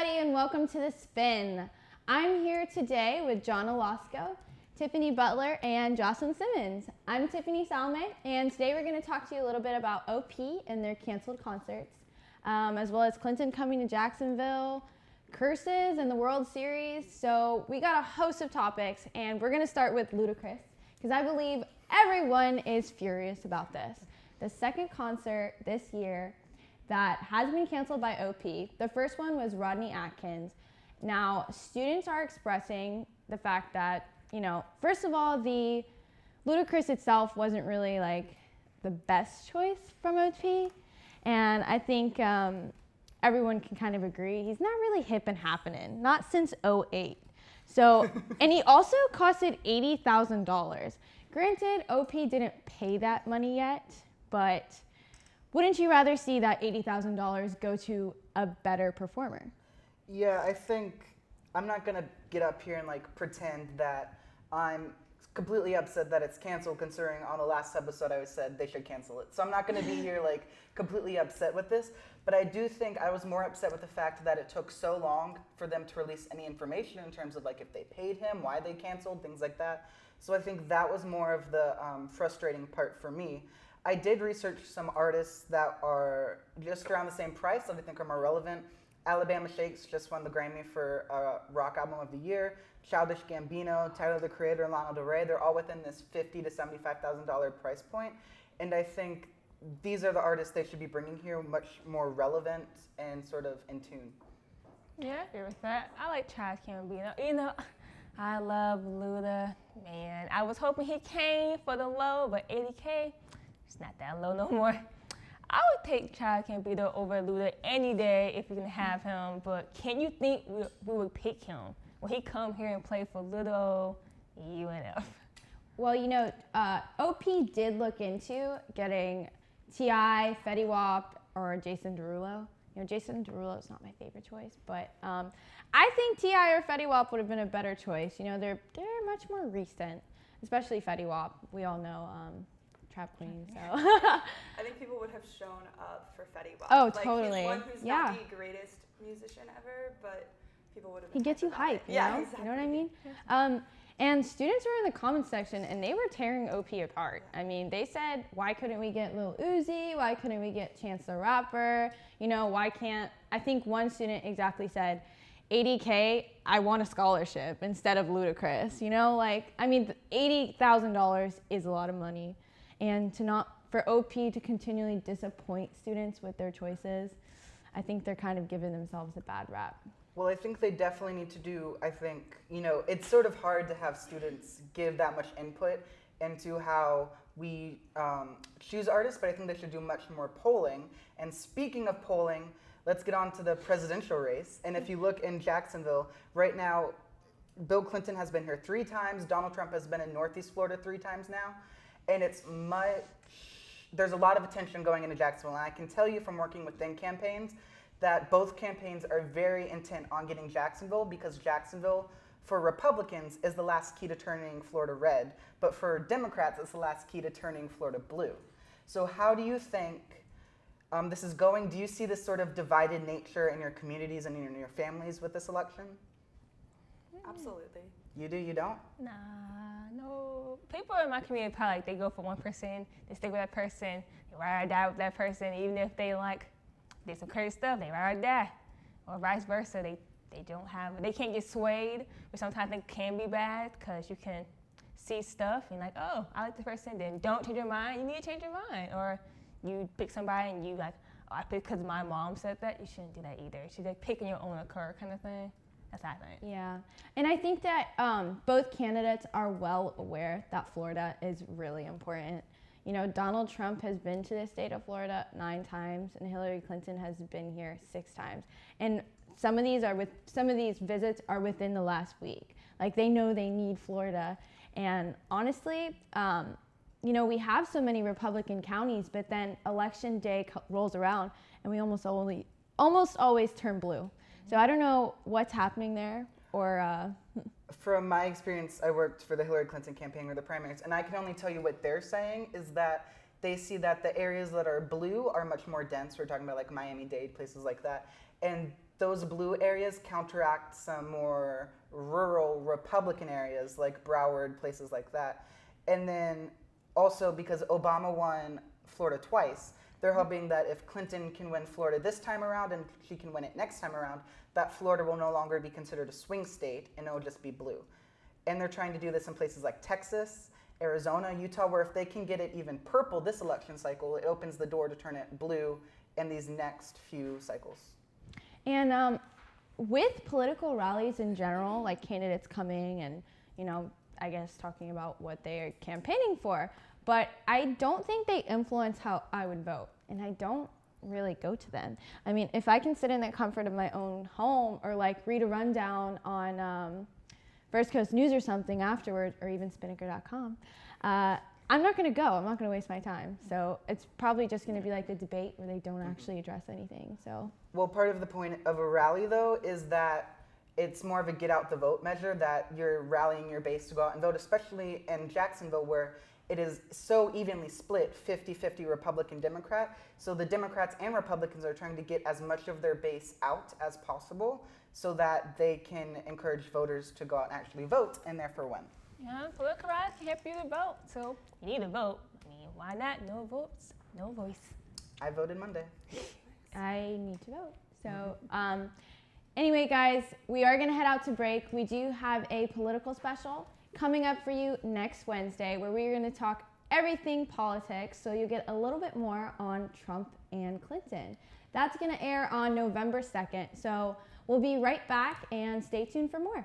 everybody, and welcome to the Spinn. I'm here today with John Alasko, Tiffany Butler, and Jocelyn Simmons. I'm Tiffany Salme, and today we're going to talk to you a little bit about OP and their canceled concerts, as well as Clinton coming to Jacksonville, curses, and the World Series. So we got a host of topics, and we're going to start with Ludacris, because I believe everyone is furious about this. The second concert this year that has been canceled by OP. The first one was Rodney Atkins. Now, students are expressing the fact that, first of all, the Ludacris itself wasn't really like the best choice from OP. And I think everyone can kind of agree he's not really hip and happening, not since '08. So, and he also costed $80,000. Granted, OP didn't pay that money yet, but wouldn't you rather see that $80,000 go to a better performer? Yeah, I think I'm not gonna get up here and pretend that I'm completely upset that it's canceled, considering on the last episode I said they should cancel it. So I'm not gonna be here completely upset with this, but I do think I was more upset with the fact that it took so long for them to release any information in terms of if they paid him, why they canceled, things like that. So I think that was more of the frustrating part for me. I did research some artists that are just around the same price that I think are more relevant. Alabama Shakes just won the Grammy for Rock Album of the Year. Childish Gambino, Tyler the Creator, and Lana Del Rey, they're all within this $50,000 to $75,000 price point. And I think these are the artists they should be bringing here, much more relevant and sort of in tune. Yeah, I agree with that. I like Childish Gambino. I love Luda. Man, I was hoping he came for the low, but $80K, it's not that low no more. I would take Childish Gambino over Luda any day if we can have him, but can you think we would pick him? Will he come here and play for little UNF? Well, OP did look into getting T.I., Fetty Wap, or Jason Derulo. Jason Derulo is not my favorite choice, but I think T.I. or Fetty Wap would have been a better choice. They're much more recent, especially Fetty Wap. We all know Trap Queen, so. I think people would have shown up for Fetty Wap. Oh, totally. He's one who's not the greatest musician ever, but people would have. He gets you hype, you know? Exactly. You know what I mean? And students were in the comments section, and they were tearing OP apart. I mean, they said, why couldn't we get Lil Uzi? Why couldn't we get Chance the Rapper? Why can't, I think one student exactly said, $80K, I want a scholarship instead of Ludacris. $80,000 is a lot of money. And for OP to continually disappoint students with their choices, I think they're kind of giving themselves a bad rap. Well, I think they definitely need to do, it's sort of hard to have students give that much input into how we choose artists, but I think they should do much more polling. And speaking of polling, let's get on to the presidential race. And if you look in Jacksonville, right now, Bill Clinton has been here 3 times, Donald Trump has been in Northeast Florida 3 times now, and there's a lot of attention going into Jacksonville. And I can tell you from working within campaigns that both campaigns are very intent on getting Jacksonville, because Jacksonville, for Republicans, is the last key to turning Florida red, but for Democrats, it's the last key to turning Florida blue. So how do you think this is going? Do you see this sort of divided nature in your communities and in your families with this election? Absolutely. You do, you don't? Nah, no. People in my community probably they go for one person, they stick with that person, they ride or die with that person, even if they did some crazy stuff, they ride or die. Or vice versa, they can't get swayed, which sometimes it can be bad because you can see stuff and oh, I like this person, then don't change your mind, you need to change your mind. Or you pick somebody and you oh, I picked because my mom said that, you shouldn't do that either. She's picking your own occur kind of thing. That's what I think. Yeah, and I think that both candidates are well aware that Florida is really important. Donald Trump has been to the state of Florida 9 times, and Hillary Clinton has been here 6 times. And some of these visits are within the last week. They know they need Florida, and honestly, we have so many Republican counties, but then election day rolls around, and we almost always turn blue. So I don't know what's happening there, or. From my experience, I worked for the Hillary Clinton campaign or the primaries, and I can only tell you what they're saying is that they see that the areas that are blue are much more dense. We're talking about Miami-Dade, places like that. And those blue areas counteract some more rural Republican areas like Broward, places like that. And then also because Obama won Florida twice, they're hoping that if Clinton can win Florida this time around and she can win it next time around, that Florida will no longer be considered a swing state and it'll just be blue. And they're trying to do this in places like Texas, Arizona, Utah, where if they can get it even purple this election cycle, it opens the door to turn it blue in these next few cycles. And with political rallies in general, like candidates coming and, you know, I guess talking about what they're campaigning for, but I don't think they influence how I would vote, and I don't really go to them. I mean, if I can sit in the comfort of my own home or like read a rundown on First Coast News or something afterwards, or even Spinnaker.com, I'm not going to go. I'm not going to waste my time. So it's probably just going to be like the debate where they don't actually address anything. So. Well, part of the point of a rally, though, is that it's more of a get out the vote measure, that you're rallying your base to go out and vote, especially in Jacksonville where it is so evenly split, 50-50 Republican-Democrat. So the Democrats and Republicans are trying to get as much of their base out as possible so that they can encourage voters to go out and actually vote and therefore win. Yeah, political rallies can help you to vote, so you need to vote. I mean, why not? No votes, no voice. I voted Monday. I need to vote. So anyway, guys, we are going to head out to break. We do have a political special coming up for you next Wednesday where we're going to talk everything politics, so you'll get a little bit more on Trump and Clinton. That's going to air on November 2nd, so we'll be right back and stay tuned for more.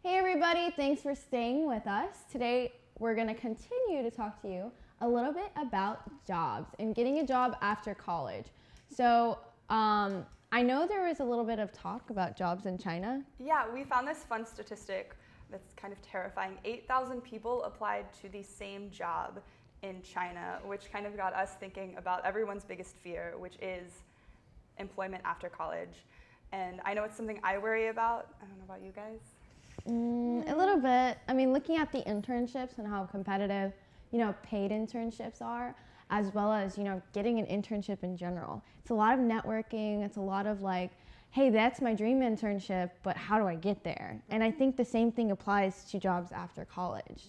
Everybody, thanks for staying with us. Today, we're going to continue to talk to you a little bit about jobs and getting a job after college. So, I know there was a little bit of talk about jobs in China. Yeah, we found this fun statistic that's kind of terrifying. 8,000 people applied to the same job in China, which kind of got us thinking about everyone's biggest fear, which is employment after college. And I know it's something I worry about. I don't know about you guys. A little bit. I mean, looking at the internships and how competitive, paid internships are, as well as, getting an internship in general. It's a lot of networking. It's a lot of like, hey, that's my dream internship, but how do I get there? And I think the same thing applies to jobs after college.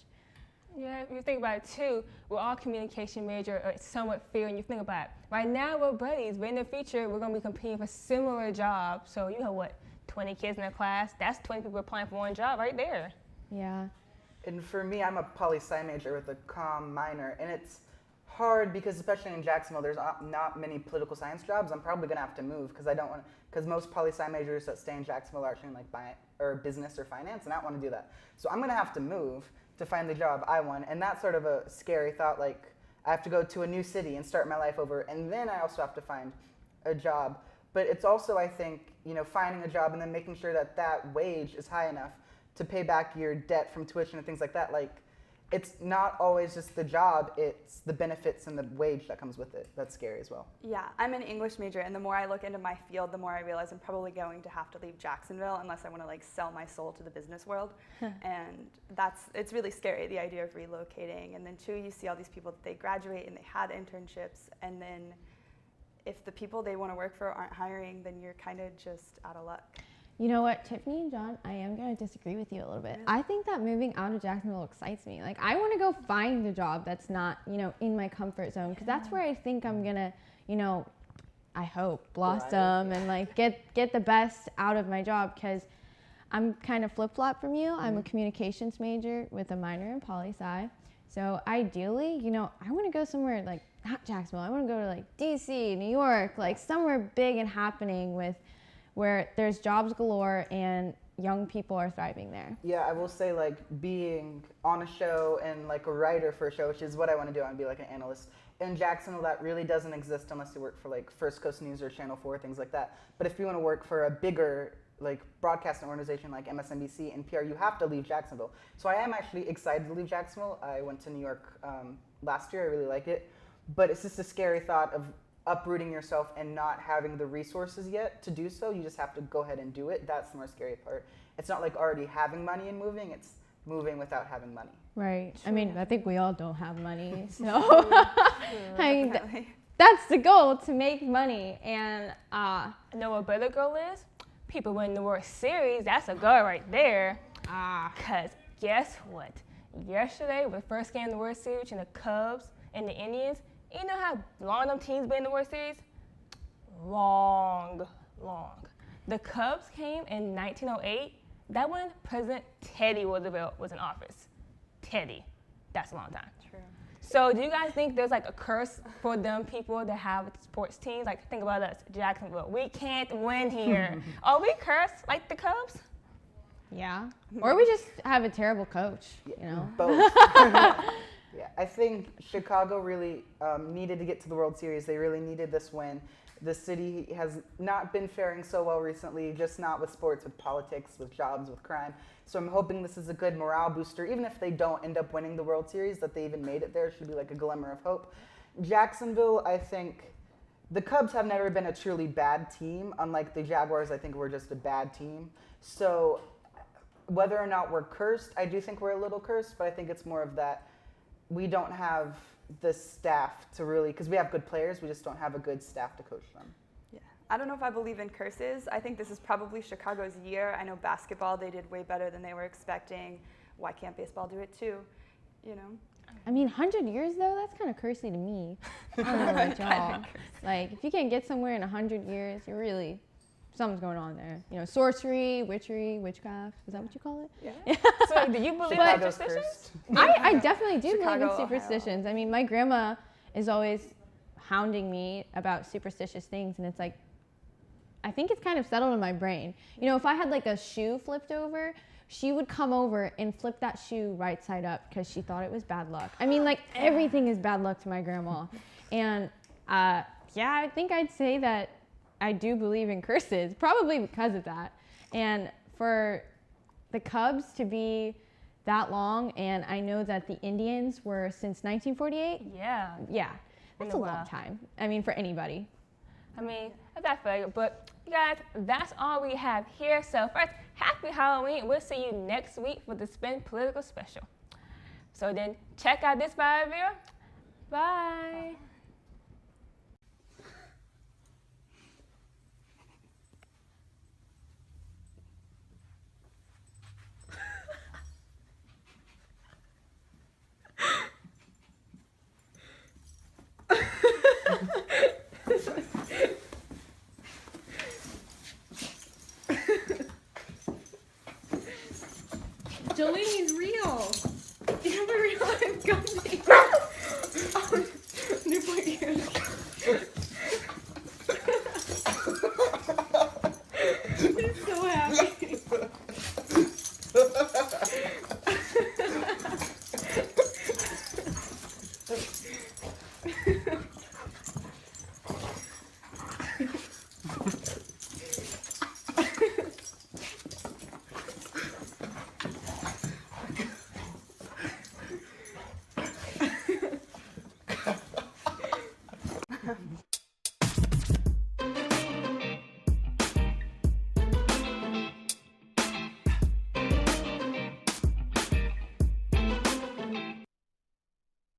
Yeah, if you think about it too, we're all communication major, or somewhat fear, and you think about it. Right now we're buddies, but in the future we're gonna be competing for similar jobs. So you have 20 kids in a class? That's 20 people applying for one job right there. Yeah. And for me, I'm a poli-sci major with a comm minor, and it's hard because especially in Jacksonville, there's not many political science jobs. I'm probably gonna have to move because most poli-sci majors that stay in Jacksonville are actually in business or finance, and I don't want to do that. So I'm gonna have to move to find the job I want, and that's sort of a scary thought. Like I have to go to a new city and start my life over, and then I also have to find a job. But it's also, I think, finding a job and then making sure that that wage is high enough to pay back your debt from tuition and things like that. Like, it's not always just the job, it's the benefits and the wage that comes with it. That's scary as well. Yeah, I'm an English major, and the more I look into my field, the more I realize I'm probably going to have to leave Jacksonville unless I want to sell my soul to the business world. And it's really scary, the idea of relocating. And then too, you see all these people that they graduate and they had internships, and then if the people they want to work for aren't hiring, then you're kind of just out of luck. You know what, Tiffany and John, I am going to disagree with you a little bit. Yeah. I think that moving out of Jacksonville excites me. Like, I want to go find a job that's not, in my comfort zone, because that's where I think I'm going to, I hope, blossom and get the best out of my job, because I'm kind of flip-flop from you. I'm a communications major with a minor in poli-sci. So ideally, I want to go somewhere not Jacksonville. I want to go to DC, New York, somewhere big and happening where there's jobs galore and young people are thriving there. Yeah, I will say being on a show and a writer for a show, which is what I want to do. I want to be an analyst. In Jacksonville, that really doesn't exist unless you work for First Coast News or Channel 4, things like that. But if you want to work for a bigger broadcasting organization like MSNBC and PR, you have to leave Jacksonville. So I am actually excited to leave Jacksonville. I went to New York last year. I really like it. But it's just a scary thought of uprooting yourself and not having the resources yet to do so. You just have to go ahead and do it. That's the more scary part. It's not already having money and moving. It's moving without having money. Right. True. I mean, I think we all don't have money. So that's the goal, to make money. And You know what better goal is? People win the World Series. That's a goal right there. Because guess what? Yesterday was the first game of the World Series between the Cubs and the Indians. You know how long them teams been in the World Series? Long. The Cubs came in 1908. That when President Teddy Roosevelt was in office. Teddy. That's a long time. True. So do you guys think there's a curse for them people that have sports teams? Think about us, Jacksonville. We can't win here. Are we cursed like the Cubs? yeah. Or we just have a terrible coach, Both. Yeah, I think Chicago really needed to get to the World Series. They really needed this win. The city has not been faring so well recently, just not with sports, with politics, with jobs, with crime. So I'm hoping this is a good morale booster. Even if they don't end up winning the World Series, that they even made it there should be a glimmer of hope. Jacksonville, I think the Cubs have never been a truly bad team. Unlike the Jaguars, I think we're just a bad team. So whether or not we're cursed, I do think we're a little cursed, but I think it's more of that we don't have the staff to really, because we have good players, we just don't have a good staff to coach them. Yeah. I don't know if I believe in curses. I think this is probably Chicago's year. I know basketball, they did way better than they were expecting. Why can't baseball do it too? I mean, 100 years, though, that's kind of cursy to me. I don't know about y'all. If you can't get somewhere in 100 years, you're really, something's going on there. Sorcery, witchery, witchcraft. Is that what you call it? Yeah. So do you believe in Chicago's superstitions? cursed. I definitely do believe Chicago, in superstitions. I mean, my grandma is always hounding me about superstitious things, and it's I think it's kind of settled in my brain. If I had a shoe flipped over, she would come over and flip that shoe right side up because she thought it was bad luck. I mean, everything is bad luck to my grandma. And I think I'd say that I do believe in curses, probably because of that. And for the Cubs to be that long, and I know that the Indians were since 1948. Yeah. Yeah, that's a long time. I mean, for anybody. I mean, that's very good. But you guys, that's all we have here. So first, happy Halloween. We'll see you next week for the Spinn Political Special. So then check out this video. Bye.